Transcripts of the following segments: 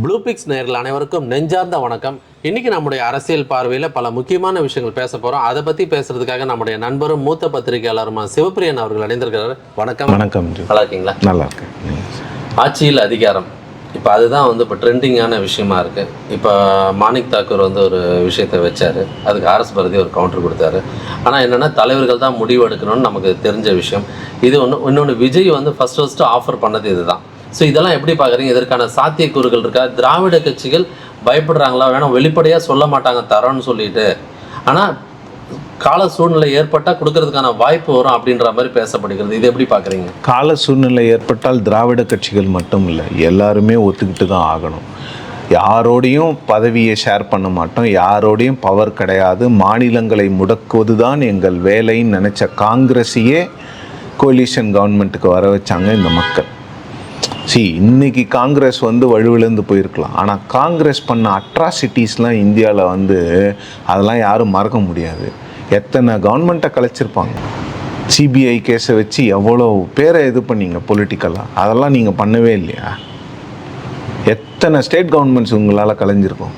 Blue fix நேயர்கள் அனைவருக்கும் நெஞ்சார்ந்த வணக்கம். இன்னைக்கு நம்முடைய அரசியல் பார்வையில் பல முக்கியமான விஷயங்கள் பேச போகிறோம். அதை பற்றி பேசுறதுக்காக நம்முடைய நண்பரும் மூத்த பத்திரிகையாளருமா சிவப்பிரியன் அவர்கள் அடைந்திருக்கிறார். வணக்கம். வணக்கம். நல்லா இருக்கீங்களா? நல்லா இருக்கேன். ஆட்சியில் அதிகாரம், இப்போ அதுதான் இப்போ ட்ரெண்டிங்கான விஷயமா இருக்குது. இப்போ மாணிக் தாக்கூர் ஒரு விஷயத்தை வச்சார், அதுக்கு ஆர்எஸ் பாரதி ஒரு கவுண்டர் கொடுத்தாரு. ஆனால் என்னென்னா தலைவர்கள் தான் முடிவு எடுக்கணும்னு நமக்கு தெரிஞ்ச விஷயம். இது இன்னொன்று விஜய் ஃபஸ்ட்டு ஆஃபர் பண்ணது இதுதான். ஸோ இதெல்லாம் எப்படி பார்க்குறீங்க? இதற்கான சாத்தியக்கூறுகள் இருக்கா? திராவிட கட்சிகள் பயப்படுறாங்களா? வேணும் வெளிப்படையாக சொல்ல மாட்டாங்க தரோன்னு சொல்லிட்டு, ஆனால் கால சூழ்நிலை ஏற்பட்டால் கொடுக்கறதுக்கான வாய்ப்பு வரும் அப்படின்ற மாதிரி பேசப்படுகிறது. இது எப்படி பார்க்குறீங்க? கால சூழ்நிலை ஏற்பட்டால் திராவிட கட்சிகள் மட்டும் இல்லை, எல்லாருமே ஒத்துக்கிட்டு தான் ஆகணும். யாரோடையும் பதவியை ஷேர் பண்ண மாட்டோம், யாரோடையும் பவர் கிடையாது, மாநிலங்களை முடக்குவது தான் எங்கள் வேலைன்னு நினச்ச காங்கிரஸையே கோலிஷன் கவர்மெண்ட்டுக்கு வர வச்சாங்க இந்த மக்கள். இன்னைக்கு காங்கிரஸ் வலுவிழந்து போயிருக்கலாம், ஆனால் காங்கிரஸ் பண்ண அட்ராசிட்டிஸ்லாம் இந்தியாவில் அதெல்லாம் யாரும் மறக்க முடியாது. எத்தனை கவர்மெண்ட்டை கலைச்சிருப்பாங்க. சிபிஐ கேஸை வச்சு எவ்வளோ பேரை இது பண்ணீங்க பொலிட்டிக்கலாக, அதெல்லாம் நீங்கள் பண்ணவே இல்லையா? எத்தனை ஸ்டேட் கவர்மெண்ட்ஸ் உங்களால் கலைஞ்சிருக்கும்?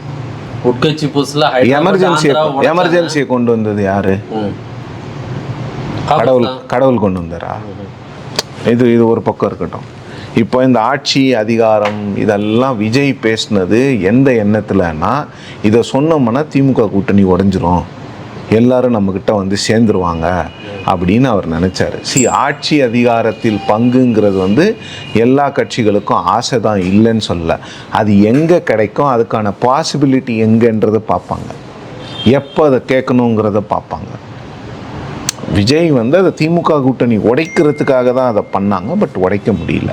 உட்கட்சி புதுசில் எமர்ஜென்சியை கொண்டு வந்தது யாரு? கடவுள் கொண்டு வந்தாரா? இது ஒரு பக்கம் இருக்கட்டும். இப்போ இந்த ஆட்சி அதிகாரம் இதெல்லாம் விஜய் பேசினது எந்த எண்ணத்தில்னா, இதை சொன்னோம்னா திமுக கூட்டணி உடஞ்சிரும், எல்லாரும் நம்மக்கிட்ட சேர்ந்துருவாங்க அப்படின்னு அவர் நினச்சார். ஆட்சி அதிகாரத்தில் பங்குங்கிறது எல்லா கட்சிகளுக்கும் ஆசை தான், இல்லைன்னு சொல்ல. அது எங்கே கிடைக்கும், அதுக்கான பாசிபிலிட்டி எங்கன்றதை பார்ப்பாங்க, எப்போ அதை கேட்கணுங்கிறத பார்ப்பாங்க. விஜய் அதை திமுக கூட்டணி உடைக்கிறதுக்காக தான் அதை பண்ணாங்க, பட் உடைக்க முடியல.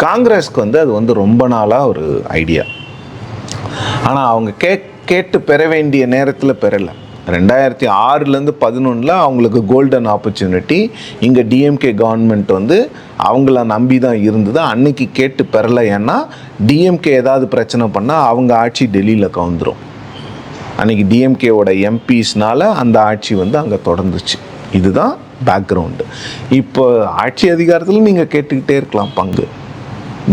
காங்கிரஸ்க்கு அது ரொம்ப நாளாக ஒரு ஐடியா, ஆனால் அவங்க கேட்டு பெற வேண்டிய நேரத்தில் பெறலை. 2006-11 அவங்களுக்கு கோல்டன் ஆப்பர்ச்சுனிட்டி. இங்கே டிஎம்கே கவர்மெண்ட் அவங்கள நம்பி தான் இருந்தது. அன்னைக்கு கேட்டு பெறலை, ஏன்னா டிஎம்கே ஏதாவது பிரச்சனை பண்ணால் அவங்க ஆட்சி டெல்லியில் கவுந்துரும். அன்றைக்கி டிஎம்கேவோட எம்பிஸ்னால் அந்த ஆட்சி அங்கே தொடர்ந்துச்சு. இதுதான் பேக்ரவுண்டு. இப்போ ஆட்சி அதிகாரத்தில் நீங்கள் கேட்டுக்கிட்டே இருக்கலாம் பங்கு.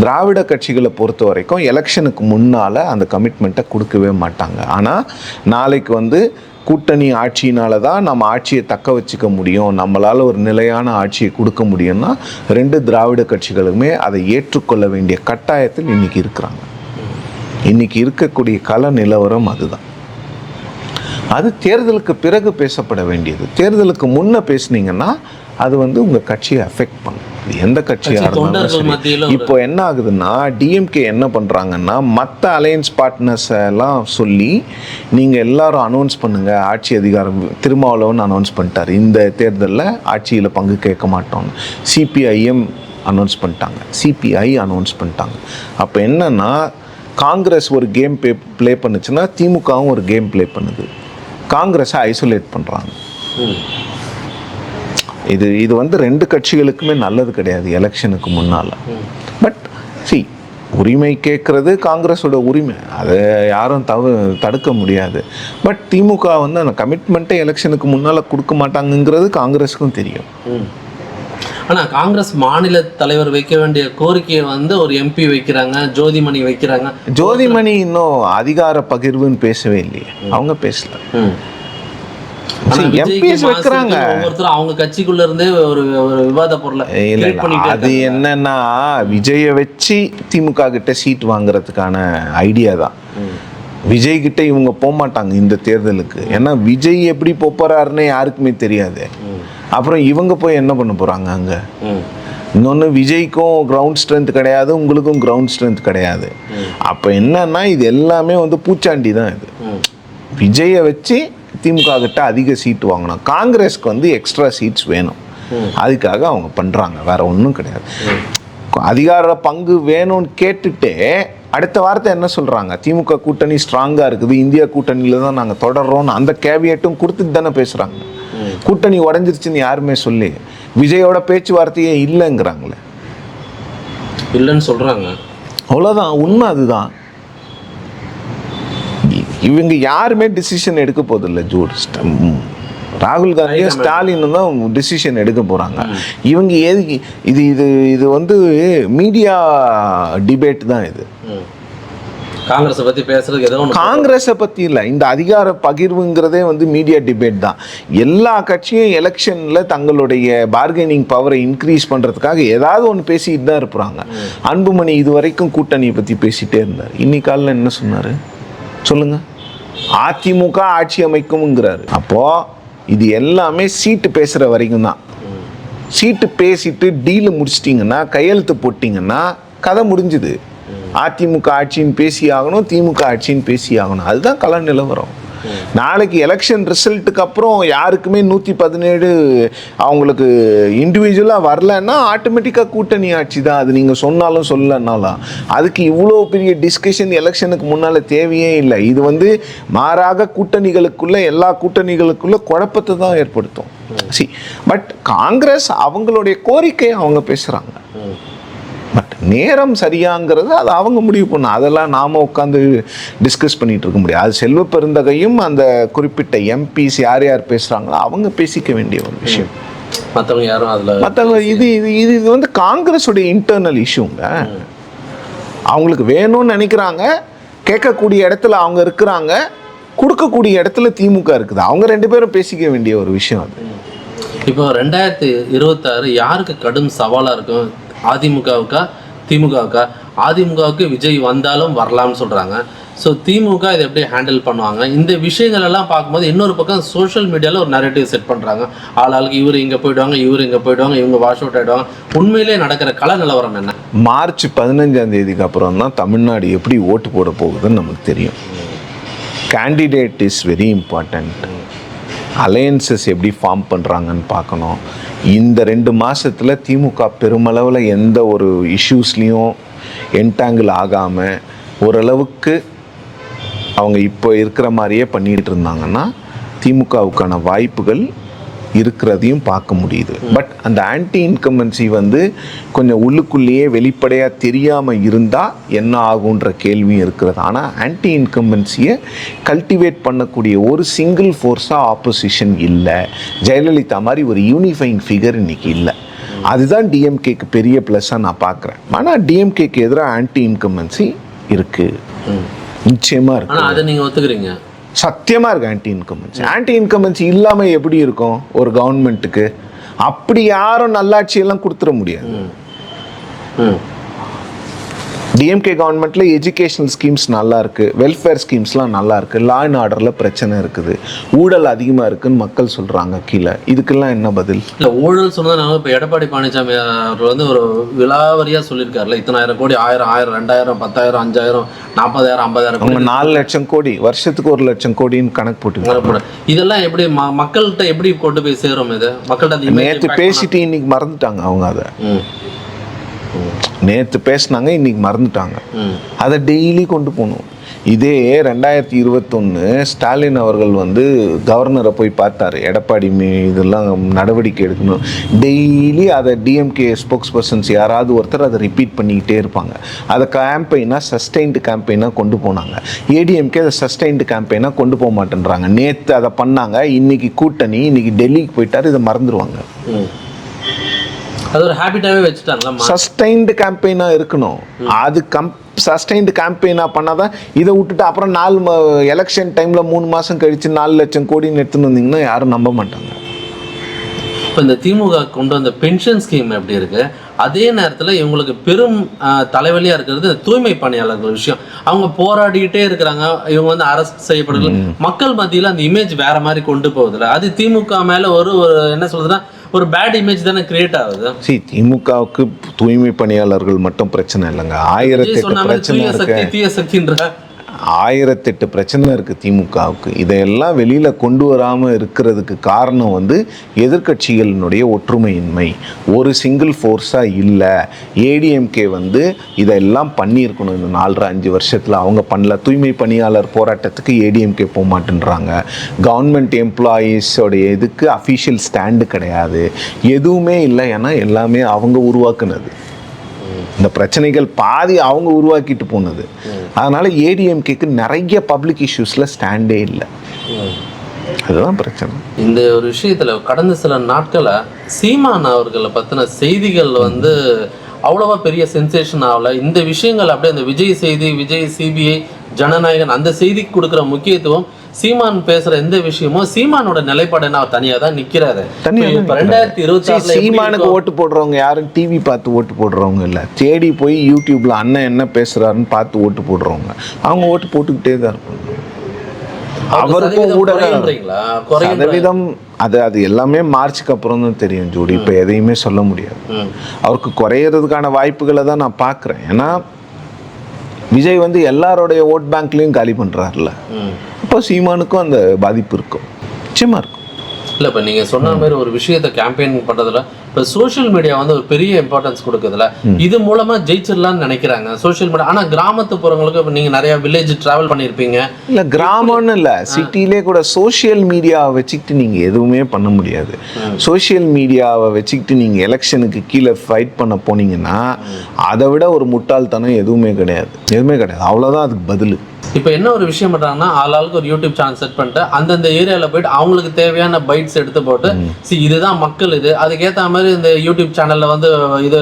திராவிட கட்சிகளை பொறுத்த வரைக்கும் எலெக்ஷனுக்கு முன்னால் அந்த கமிட்மெண்ட்டை கொடுக்கவே மாட்டாங்க. ஆனால் நாளைக்கு கூட்டணி ஆட்சியினால தான் நம்ம ஆட்சியை தக்க வச்சுக்க முடியும், நம்மளால் ஒரு நிலையான ஆட்சியை கொடுக்க முடியும்னா ரெண்டு திராவிட கட்சிகளுமே அதை ஏற்றுக்கொள்ள வேண்டிய கட்டாயத்தில் இன்றைக்கி இருக்கிறாங்க. இன்றைக்கி இருக்கக்கூடிய கள நிலவரம் அதுதான். அது தேர்தலுக்கு பிறகு பேசப்பட வேண்டியது. தேர்தலுக்கு முன்னே பேசுனீங்கன்னா அது உங்கள் கட்சியை அஃபெக்ட் பண்ணும், எந்த கட்சியாக இருந்தாலும். இப்போ என்ன ஆகுதுன்னா, டிஎம்கே என்ன பண்ணுறாங்கன்னா, மற்ற அலையன்ஸ் பார்ட்னர்ஸ் எல்லாம் சொல்லி நீங்கள் எல்லாரும் அனௌன்ஸ் பண்ணுங்கள் ஆட்சி அதிகாரம். திருமாவளவன் அனௌன்ஸ் பண்ணிட்டார், இந்த தேர்தலில் ஆட்சியில் பங்கு கேட்க மாட்டோம்னு. சிபிஐஎம் அனௌன்ஸ் பண்ணிட்டாங்க, சிபிஐ அனௌன்ஸ் பண்ணிட்டாங்க. அப்போ என்னன்னா, காங்கிரஸ் ஒரு கேம் ப்ளே பண்ணுச்சுன்னா திமுகவும் ஒரு கேம் ப்ளே பண்ணுது. காங்கிரஸை ஐசோலேட் பண்ணுறாங்க. இது ரெண்டு கட்சிகளுக்குமே நல்லது கிடையாது எலெக்ஷனுக்கு முன்னால். பட் உரிமை கேட்குறது காங்கிரஸோட உரிமை, அதை யாரும் தடுக்க முடியாது. பட் திமுக அந்த கமிட்மெண்ட்டை எலெக்ஷனுக்கு முன்னால் கொடுக்க மாட்டாங்கங்கிறது காங்கிரஸுக்கும் தெரியும். ஆனால் காங்கிரஸ் மாநில தலைவர் வைக்க வேண்டிய கோரிக்கையை ஒரு எம்பி வைக்கிறாங்க, ஜோதிமணி வைக்கிறாங்க. ஜோதிமணி இன்னும் அதிகார பகிர்வுன்னு பேசவே இல்லையே, அவங்க பேசல. அவங்க கட்சிக்குள்ள இருந்தே ஒரு விவாத பொருளை. அது என்னன்னா, விஜயை வச்சு திமுக கிட்ட சீட் வாங்குறதுக்கான ஐடியா தான். விஜய் கிட்ட இவங்க போக மாட்டாங்க இந்த தேர்தலுக்கு, ஏன்னா விஜய் எப்படி போறாருன்னு யாருக்குமே தெரியாது. அப்புறம் இவங்க போய் என்ன பண்ண போறாங்க அங்க? இன்னொன்று, விஜய்க்கும் கிரவுண்ட் ஸ்ட்ரென்த் கிடையாது, உங்களுக்கும் கிரவுண்ட் ஸ்ட்ரென்த் கிடையாது. அப்போ என்னன்னா, இது எல்லாமே பூச்சாண்டி தான். இது விஜயை வச்சு திமுக கிட்ட அதிக சீட் வாங்கணும், காங்கிரஸ்க்கு எக்ஸ்ட்ரா சீட்ஸ் வேணும், அதுக்காக அவங்க பண்ணுறாங்க, வேற ஒன்றும் கிடையாது. அதிகார பங்கு வேணும்னு கேட்டுட்டு அடுத்த வாரத்தை என்ன சொல்கிறாங்க, திமுக கூட்டணி ஸ்ட்ராங்காக இருக்குது, இந்தியா கூட்டணியில் தான் நாங்கள் தொடர்றோம்னு அந்த கேவியட்டும் கொடுத்துட்டு தானே பேசுகிறாங்க. கூட்டணி உடஞ்சிருச்சுன்னு யாருமே சொல்லி விஜயோட பேச்சுவார்த்தையே இல்லைங்கிறாங்களே, இல்லைன்னு சொல்கிறாங்க. அவ்வளோதான் உண்மை, அதுதான். இவங்க யாருமே டிசிஷன் எடுக்க போதில்லை. ராகுல் காந்தியும் ஸ்டாலின் தான் டிசிஷன் எடுக்க போகிறாங்க. இவங்க எதுக்கு இது மீடியா டிபேட் தான். இது காங்கிரஸை பற்றி பேசுறதுக்கு ஏதோ ஒன்று காங்கிரஸை பற்றி இல்லை, இந்த அதிகார பகிர்வுங்கிறதே வந்து மீடியா டிபேட் தான். எல்லா கட்சியும் எலெக்ஷனில் தங்களுடைய பார்கெனிங் பவரை இன்க்ரீஸ் பண்ணுறதுக்காக ஏதாவது ஒன்று பேசிட்டு தான் இருப்பாங்க. அன்புமணி இது வரைக்கும் கூட்டணியை பற்றி பேசிகிட்டே இருந்தார். இன்னைக்கு காலையில் என்ன சொன்னார் சொல்லுங்கள்? அதிமுக ஆட்சி அமைக்கும்ங்கிறாரு. அப்போது இது எல்லாமே சீட்டு பேசுகிற வரைக்கும் தான். சீட்டு பேசிட்டு டீலு முடிச்சிட்டிங்கன்னா, கையெழுத்து போட்டிங்கன்னா கதை முடிஞ்சுது. அதிமுக ஆட்சின்னு பேசி ஆகணும், திமுக ஆட்சின்னு பேசி ஆகணும். அதுதான் கள நிலவரம். நாளைக்கு எலெக்ஷன் ரிசல்ட்டுக்கு அப்புறம் யாருக்குமே 117 அவங்களுக்கு இண்டிவிஜுவலாக வரலன்னா ஆட்டோமேட்டிக்காக கூட்டணி ஆட்சி தான். அது நீங்கள் சொன்னாலும் சொல்லனாலும் அதுக்கு இவ்வளோ பெரிய டிஸ்கஷன் எலெக்ஷனுக்கு முன்னால் தேவையே இல்லை. இது வந்து மாறாக கூட்டணிகளுக்குள்ள எல்லா கூட்டணிகளுக்குள்ள குழப்பத்தை தான் ஏற்படுத்தும். பட் காங்கிரஸ் அவங்களுடைய கோரிக்கையை அவங்க பேசுகிறாங்க. பட் நேரம் சரியாங்கிறது அது அவங்க முடிவு பண்ணணும். அதெல்லாம் நாம் உட்காந்து டிஸ்கஸ் பண்ணிகிட்டு இருக்க முடியாது. அது செல்வ பெருந்தகையும் அந்த குறிப்பிட்ட எம்பிஸ் யார் யார் பேசுகிறாங்களோ அவங்க பேசிக்க வேண்டிய ஒரு விஷயம். மற்றவங்க யாரும் அதில் மற்றவங்க இது வந்து காங்கிரஸுடைய இன்டர்னல் இஷ்யூங்க. அவங்களுக்கு வேணும்னு நினைக்கிறாங்க, கேட்கக்கூடிய இடத்துல அவங்க இருக்கிறாங்க, கொடுக்கக்கூடிய இடத்துல திமுக இருக்குது. அவங்க 2 பேரும் பேசிக்க வேண்டிய ஒரு விஷயம் அது. இப்போ 2026 யாருக்கு கடும் சவாலாக இருக்கும்? அதிமுகவுக்கா திமுகவுக்கா? அதிமுகவுக்கு விஜய் வந்தாலும் வரலாம்னு சொல்கிறாங்க. ஸோ திமுக இதை எப்படி ஹேண்டில் பண்ணுவாங்க? இந்த விஷயங்கள் எல்லாம் பார்க்கும்போது இன்னொரு பக்கம் சோஷியல் மீடியாவில் ஒரு நரேட்டிவ் செட் பண்ணுறாங்க. ஆளுக்கு இவர் இங்கே போயிடுவாங்க, இவர் இங்கே போயிடுவாங்க, இவங்க வாஷ் அவுட் ஆகிடுவாங்க. உண்மையிலே நடக்கிற கள நிலவரம் என்ன? மார்ச் 15ஆம் தேதிக்கு அப்புறம் தான் தமிழ்நாடு எப்படி ஓட்டு போட போகுதுன்னு நமக்கு தெரியும். Candidate is very important. Alliances எப்படி ஃபார்ம் பண்ணுறாங்கன்னு பார்க்கணும். இந்த 2 மாதத்தில் திமுக பெருமளவில் எந்த ஒரு இஷ்யூஸ்லேயும் என்டாங்கிள் ஆகாமல் ஓரளவுக்கு அவங்க இப்போ இருக்கிற மாதிரியே பண்ணிகிட்டு இருந்தாங்கன்னா திமுகவுக்கான வாய்ப்புகள் இருக்கிறதையும் பார்க்க முடியுது. பட் அந்த ஆன்டி இன்கம்பன்சி வந்து கொஞ்சம் உள்ளுக்குள்ளேயே வெளிப்படையாக தெரியாமல் இருந்தால் என்ன ஆகுன்ற கேள்வியும் இருக்கிறது. ஆனால் ஆன்டி இன்கம்பன்சியை கல்டிவேட் பண்ணக்கூடிய ஒரு சிங்கிள் ஃபோர்ஸாக ஆப்போசிஷன் இல்லை. ஜெயலலிதா மாதிரி ஒரு யூனிஃபைங் ஃபிகர் இன்றைக்கி இல்லை. அதுதான் டிஎம்கேக்கு பெரிய ப்ளஸ்ஸாக நான் பார்க்குறேன். ஆனால் டிஎம்கேக்கு எதிராக ஆன்டி இன்கம்பன்சி இருக்குது, நிச்சயமாக இருக்குது. அதை நீங்கள் ஒத்துக்கிறீங்க? சத்தியமாக இருக்குது ஆன்டி இன்கம்பன்சி. ஆன்டி இன்கம்பன்சி இல்லாமல் எப்படி இருக்கும் ஒரு கவர்மெண்ட்டுக்கு? அப்படி யாரும் நல்லாட்சியெல்லாம் கொடுத்துட முடியாது. டிஎம்கே கவர்மெண்ட்டில் எஜுகேஷனல் ஸ்கீம்ஸ் நல்லா இருக்குது, வெல்ஃபேர் ஸ்கீம்ஸ்லாம் நல்லா இருக்குது, லா அண்ட் ஆர்டரில் பிரச்சனை இருக்குது, ஊழல் அதிகமாக இருக்குதுன்னு மக்கள் சொல்கிறாங்க. கீழே இதுக்கெல்லாம் என்ன பதில்? இல்லை, ஊழல் சொன்னதுனால இப்போ எடப்பாடி பழனிசாமி அவர் வந்து ஒரு விலாவரியாக சொல்லியிருக்காருல, இத்தனாயிரம் கோடி, 1000, 2000, 10,000, 5000, 40,000, 50,000 அவங்க 4 லட்சம் கோடி, வருஷத்துக்கு 1 லட்சம் கோடின்னு கணக்கு போட்டு இதெல்லாம் எப்படி மக்கள்கிட்ட எப்படி கொண்டு போய் சேரும்? இது மக்கள்கிட்ட நேற்று பேசிட்டு இன்னைக்கு மறந்துட்டாங்க. அவங்க அதை நேற்று பேசினாங்க, இன்னைக்கு மறந்துட்டாங்க. அதை டெய்லி கொண்டு போகணும். இதே 2021 ஸ்டாலின் அவர்கள் வந்து கவர்னரை போய் பார்த்தாரு, எடப்பாடி இதெல்லாம் நடவடிக்கை எடுக்கணும். டெய்லி அதை டிஎம்கே ஸ்போக்ஸ் பர்சன்ஸ் யாராவது ஒருத்தர் அதை ரிப்பீட் பண்ணிக்கிட்டே இருப்பாங்க. அதை கேம்பெயினாக சஸ்டைன்டு கேம்பெயினாக கொண்டு போனாங்க. ஏடிஎம்கே அதை சஸ்டைன்டு கேம்பெயினாக கொண்டு போக மாட்டேன்றாங்க. நேற்று அதை பண்ணாங்க, இன்னைக்கு கூட்டணி, இன்னைக்கு டெல்லிக்கு போயிட்டாரு, இதை மறந்துடுவாங்க. அது ஒரு ஹேபிட்டாவே வச்சுட்டாங்க. சஸ்டைன்டு கேம்பெயினாக இருக்கணும். அது சஸ்டைன்டு கேம்பெயினாக பண்ணாதான். இதை விட்டுட்டு அப்புறம் 4 எலெக்ஷன் டைமில் 3 மாதம் கழித்து 4 லட்சம் கோடின்னு எடுத்துன்னு வந்தீங்கன்னா யாரும் நம்ப மாட்டாங்க. இப்போ இந்த திமுக கொண்டு வந்த பென்ஷன் ஸ்கீம் எப்படி இருக்குது? அதே நேரத்தில் இவங்களுக்கு பெரும் தலைவலியாக இருக்கிறது தூய்மை பணியாளர்கள் விஷயம். அவங்க போராடிக்கிட்டே இருக்கிறாங்க, இவங்க வந்து அரசு செய்யப்படுது. மக்கள் மத்தியில் அந்த இமேஜ் வேற மாதிரி கொண்டு போகுதுல, அது திமுக மேலே ஒரு என்ன சொல்றதுன்னா ஒரு பேட் இமேஜ் தானே கிரியேட் ஆகுது. திமுகவுக்கு தூய்மை பணியாளர்கள் மட்டும் பிரச்சனை இல்லைங்க, 1008 பிரச்சனை இருக்கு. தீய சக்தின்ற 1008 பிரச்சனை இருக்குது திமுகவுக்கு. இதையெல்லாம் வெளியில் கொண்டு வராமல் இருக்கிறதுக்கு காரணம் வந்து எதிர்க்கட்சிகளினுடைய ஒற்றுமையின்மை, ஒரு சிங்கிள் ஃபோர்ஸாக இல்லை. ஏடிஎம்கே வந்து இதெல்லாம் பண்ணியிருக்கணும் இந்த 4-5 வருஷத்தில், அவங்க பண்ணல. தூய்மை பணியாளர் போராட்டத்துக்கு ஏடிஎம்கே போக மாட்டேன்றாங்க. கவர்மெண்ட் எம்ப்ளாயீஸோடைய இதுக்கு அஃபிஷியல் ஸ்டாண்டு கிடையாது, எதுவுமே இல்லை. ஏன்னா எல்லாமே அவங்க உருவாக்குனது. இந்த பிரச்சனைகள் பாதி அவங்க உருவாக்கிட்டு போனது. அதனால் ஏடிஎம்கேக்கு நிறைய பப்ளிக் இஷ்யூஸில் ஸ்டாண்டே இல்லை. அதுதான் பிரச்சனை. இந்த ஒரு விஷயத்தில் கடந்த சில நாட்களில் சீமான் அவர்களை பற்றின செய்திகள் வந்து அவ்வளோவா பெரிய சென்சேஷன் ஆகலை. இந்த விஷயங்கள் அப்படியே அந்த விஜய் செய்தி, விஜய் சிபிஐ, ஜனநாயகன் அந்த செய்திக்கு கொடுக்குற முக்கியத்துவம், சீமான் பேசுற எந்த விஷயமும் சீமானோட நிலைப்பாடு அவர் தனியா தான் நிக்கிறாரு. இப்ப 2026 சீமானுக்கு ஓட்டு போடுறவங்க யாரும் டிவி பார்த்து ஓட்டு போடுறவங்க இல்ல, தேடி போய் யூடியூப்ல அண்ணன் என்ன பேசுறாருன்னு பார்த்து ஓட்டு போடுறவங்க. அவங்க ஓட்டு போட்டுக்கிட்டே தான் இருப்பாங்க. அவருக்கும் சதவீதம் அது எல்லாமே மார்ச்சுக்கு அப்புறம் தான் தெரியும் ஜோடி. இப்ப எதையுமே சொல்ல முடியாது. அவருக்கு குறையறதுக்கான வாய்ப்புகளை தான் நான் பாக்குறேன். ஏன்னா விஜய் வந்து எல்லாரோடைய ஓட் பேங்க்லயும் காலி பண்றாருல, இப்போ சீமானுக்கும் அந்த பாதிப்பு இருக்கும், நிச்சயமா இருக்கும். இல்லை இப்போ நீங்கள் சொன்ன மாதிரி ஒரு விஷயத்தை கேம்பெயின் பண்ணுறதுல இப்போ சோஷியல் மீடியா வந்து ஒரு பெரிய இம்பார்ட்டன்ஸ் கொடுக்குதுல, இது மூலமாக ஜெயிச்சிடலாம்னு நினைக்கிறாங்க சோஷியல் மீடியா. ஆனால் கிராமத்துப்புறங்களுக்கு இப்போ நீங்கள் நிறையா வில்லேஜ் ட்ராவல் பண்ணியிருப்பீங்க. இல்லை கிராமம்னு இல்லை, சிட்டிலே கூட சோஷியல் மீடியாவை வச்சுக்கிட்டு நீங்கள் எதுவுமே பண்ண முடியாது. சோஷியல் மீடியாவை வச்சுக்கிட்டு நீங்கள் எலெக்ஷனுக்கு கீழே ஃபைட் பண்ண போனீங்கன்னா அதை விட ஒரு முட்டாள்தனம் எதுவுமே கிடையாது, அவ்வளோதான் அதுக்கு பதில். இப்போ என்ன ஒரு விஷயம் பண்ணுறாங்கன்னா, ஆளுக்கு ஒரு யூடியூப் சேனல் செட் பண்ணிட்டு அந்தந்த ஏரியாவில் போயிட்டு அவங்களுக்கு தேவையான பைட்ஸ் எடுத்து போட்டு இதுதான் மக்கள், இது அதுக்கேற்ற மாதிரி இந்த யூடியூப் சேனலில் வந்து இது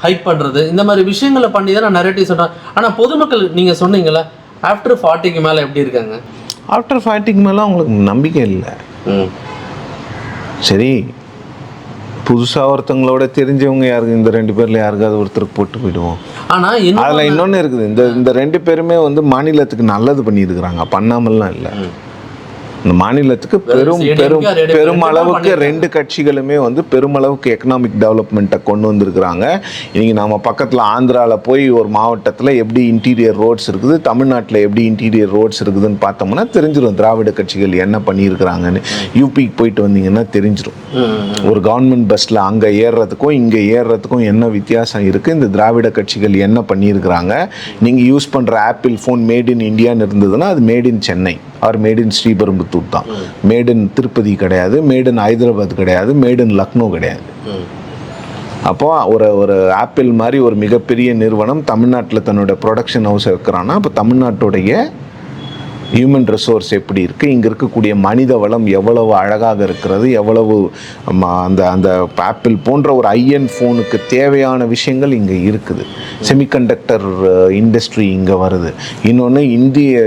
ஹைப் பண்ணுறது, இந்த மாதிரி விஷயங்களை பண்ணி தான் நான் நரேட்டிவ் சொல்கிறேன். ஆனால் பொதுமக்கள் நீங்கள் சொன்னீங்களே ஆஃப்டர் 40க்கு மேலே எப்படி இருக்காங்க? ஆஃப்டர் 40க்கு மேலே அவங்களுக்கு நம்பிக்கை இல்லை. சரி, புதுசாக ஒருத்தவங்களோட தெரிஞ்சவங்க யாருக்கு, இந்த 2 பேரில் யாருக்காவது ஒருத்தருக்கு போட்டு போயிடுவோம். ஆனால் அதில் இன்னொன்று இருக்குது, இந்த 2 பேருமே வந்து மாநிலத்துக்கு நல்லது பண்ணியிருக்கிறாங்க, பண்ணாமல்லாம் இல்லை. இந்த மாநிலத்துக்கு பெருமளவுக்கு 2 கட்சிகளுமே வந்து பெருமளவுக்கு எக்கனாமிக் டெவலப்மெண்ட்டை கொண்டு வந்திருக்கிறாங்க. இன்னைக்கு நம்ம பக்கத்தில் ஆந்திராவில் போய் ஒரு மாவட்டத்தில் எப்படி இன்டீரியர் ரோட்ஸ் இருக்குது, தமிழ்நாட்டில் எப்படி இன்டீரியர் ரோட்ஸ் இருக்குதுன்னு பார்த்தோம்னா தெரிஞ்சிடும் திராவிட கட்சிகள் என்ன பண்ணியிருக்கிறாங்கன்னு. யூபிக்கு போயிட்டு வந்தீங்கன்னா தெரிஞ்சிடும். ஒரு கவர்மெண்ட் பஸ்ஸில் அங்கே ஏறுறதுக்கும் இங்கே ஏறுறதுக்கும் என்ன வித்தியாசம் இருக்குது, இந்த திராவிட கட்சிகள் என்ன பண்ணியிருக்கிறாங்க. நீங்கள் யூஸ் பண்ணுற ஆப்பிள் ஃபோன் மேட் இன் இந்தியான்னு இருந்ததுன்னா அது made in Chennai or made in Sriperumbudur தான். மேட் இன் திருப்பதி கிடையாது, மேட் இன் ஹைதராபாத் கிடையாது, மேட் இன் லக்னோ கிடையாது. அப்போ ஒரு ஆப்பிள் மாதிரி ஒரு மிகப்பெரிய நிறுவனம் தமிழ்நாட்டில் தன்னோட ப்ரொடக்ஷன் ஹவுஸ் வைக்கிறான்னா அப்போ தமிழ்நாட்டுடைய ஹியூமன் ரிசோர்ஸ் எப்படி இருக்குது, இங்கே இருக்கக்கூடிய மனித வளம் எவ்வளவு அழகாக இருக்கிறது, எவ்வளவு அந்த ஆப்பிள் போன்ற ஒரு ஐஎன் ஃபோனுக்கு தேவையான விஷயங்கள் இங்கே இருக்குது. செமிகண்டக்டர் இண்டஸ்ட்ரி இங்கே வருது. இன்னொன்று இந்திய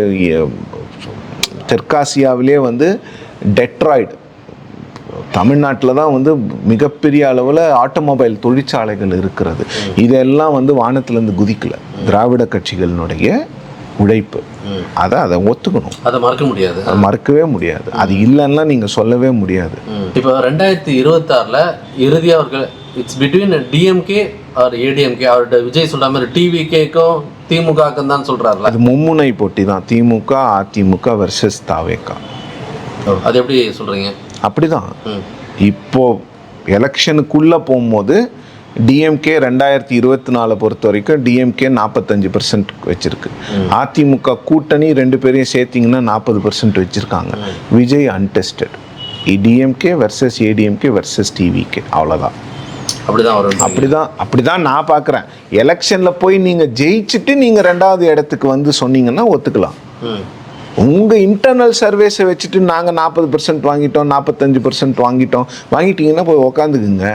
தெற்காசியாவிலே வந்து டெட்ராய்டு தமிழ்நாட்டில் தான் வந்து மிகப்பெரிய அளவில் ஆட்டோமொபைல் தொழிற்சாலைகள் இருக்கிறது. இதெல்லாம் வந்து வானத்திலேருந்து குதிக்கலை, திராவிட கட்சிகளினுடைய உழைப்பு. அதை ஒத்துக்கணும், அதை மறக்க முடியாது, அதை மறக்கவே முடியாது. அது இல்லைன்னா நீங்கள் சொல்லவே முடியாது. இப்போ 2026 இறுதியாக அவர்கள் it's between DMK or ADMK, அவர்கிட்ட விஜய் சொல்கிற மாதிரி டிவிகேக்கும் திமுகக்கும் தான் சொல்கிறாருல, அது மும்முனை போட்டி தான், திமுக அதிமுக வெர்சஸ் தாவேகா. அது எப்படி சொல்கிறீங்க? அப்படிதான். இப்போ எலெக்ஷனுக்குள்ளே போகும்போது டிஎம்கே 2024 பொறுத்த வரைக்கும் டிஎம்கே 45% வச்சிருக்கு. அதிமுக கூட்டணி 2 பேரையும் சேர்த்திங்கன்னா 40% வச்சுருக்காங்க. Vijay untested. DMK versus ADMK versus TVK, அவ்வளோதான். அப்படிதான் நான் பார்க்குறேன். எலெக்ஷனில் போய் நீங்கள் ஜெயிச்சுட்டு நீங்கள் 2வது இடத்துக்கு வந்து சொன்னீங்கன்னா ஒத்துக்கலாம். உங்கள் இன்டர்னல் சர்வேஸை வச்சுட்டு நாங்கள் 40% வாங்கிட்டோம் 45% வாங்கிட்டீங்கன்னா போய் உக்காந்துக்குங்க.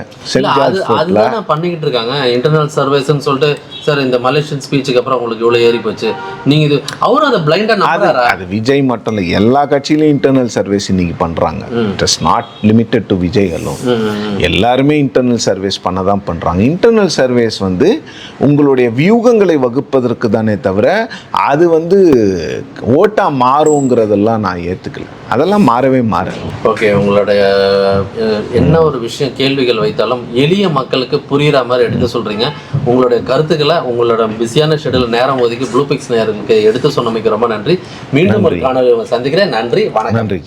அதுதான் பண்ணிக்கிட்டு இருக்காங்க இன்டர்னல் சர்வேஸ்ன்னு சொல்லிட்டு. சார் இந்த மலேசியன் ஸ்பீச்சுக்கு அப்புறம் உங்களுக்கு இவ்வளோ ஏறி போச்சு, நீங்கள் இது அவரும் அதை பிளைண்டாக நம்புறாரா? அது விஜய் மட்டும் இல்லை, எல்லா கட்சியிலையும் இன்டர்னல் சர்வேஸ் இன்னைக்கு பண்ணுறாங்க. It is not limited to Vijay alone. எல்லாருமே இன்டர்னல் சர்வேஸ் பண்ண தான் பண்ணுறாங்க. இன்டர்னல் சர்வேஸ் வந்து உங்களுடைய வியூகங்களை வகுப்பதற்கு தானே தவிர அது வந்து ஓட்டா மாறுங்கிறதெல்லாம் நான் ஏற்றுக்கல. அதெல்லாம் மாறவே மாறாது. ஓகே, உங்களுடைய என்ன ஒரு விஷயம் கேள்விகள் வைத்தாலும் எளிய மக்களுக்கு புரிகிற மாதிரி எடுத்து சொல்கிறீங்க. உங்களுடைய கருத்துக்களை உங்களோட பிஸியான ஷெடியூல் நேரம் ஒதுக்கி ப்ளூபிக்ஸ் நேரத்துக்கு எடுத்து சொன்னமைக்கு ரொம்ப நன்றி. மீண்டும் ஒரு காணொலி சந்திக்கிறேன். நன்றி, வணக்கம். நன்றி.